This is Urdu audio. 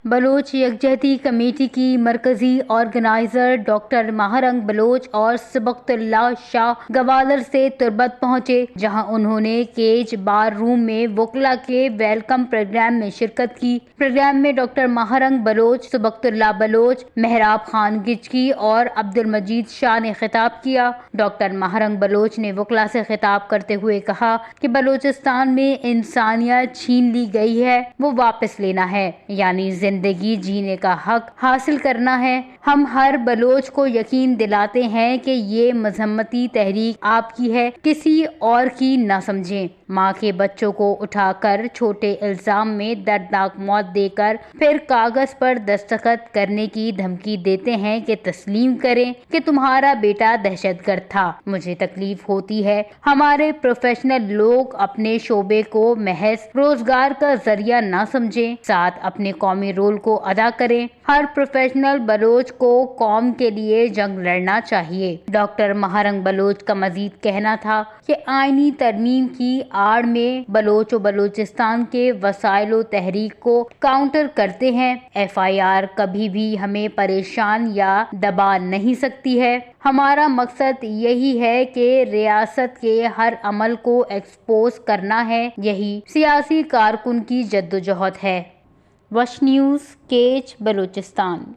بلوچ یکجہتی کمیٹی کی مرکزی آرگنائزر ڈاکٹر ماہرنگ بلوچ اور سبقت اللہ شاہ گوادر سے تربت پہنچے، جہاں انہوں نے کیج بار روم میں وکلاء کے ویلکم پروگرام میں شرکت کی۔ پروگرام میں ڈاکٹر ماہرنگ بلوچ، سبقت اللہ بلوچ، مہراب خان گجکی اور عبد المجید شاہ نے خطاب کیا۔ ڈاکٹر ماہرنگ بلوچ نے وکلاء سے خطاب کرتے ہوئے کہا کہ بلوچستان میں انسانیت چھین لی گئی ہے، وہ واپس لینا ہے، یعنی زندگی جینے کا حق حاصل کرنا ہے۔ ہم ہر بلوچ کو یقین دلاتے ہیں کہ یہ مذمتی تحریک آپ کی ہے، کسی اور کی نہ سمجھیں۔ ماں کے بچوں کو اٹھا کر چھوٹے الزام میں دردناک موت دے کر پھر کاغذ پر دستخط کرنے کی دھمکی دیتے ہیں کہ تسلیم کریں کہ تمہارا بیٹا دہشت گرد تھا۔ مجھے تکلیف ہوتی ہے۔ ہمارے پروفیشنل لوگ اپنے شعبے کو محض روزگار کا ذریعہ نہ سمجھیں، ساتھ اپنے قومی رول کو ادا کریں۔ ہر پروفیشنل بلوچ کو قوم کے لیے جنگ لڑنا چاہیے۔ ڈاکٹر ماہرنگ بلوچ کا مزید کہنا تھا کہ آئینی ترمیم کی آڑ میں بلوچ و بلوچستان کے وسائل و تحریک کو کاؤنٹر کرتے ہیں۔ FIR کبھی بھی ہمیں پریشان یا دبا نہیں سکتی ہے۔ ہمارا مقصد یہی ہے کہ ریاست کے ہر عمل کو ایکسپوز کرنا ہے، یہی سیاسی کارکن کی جدوجہد ہے۔ وش نیوز، کیچ، بلوچستان۔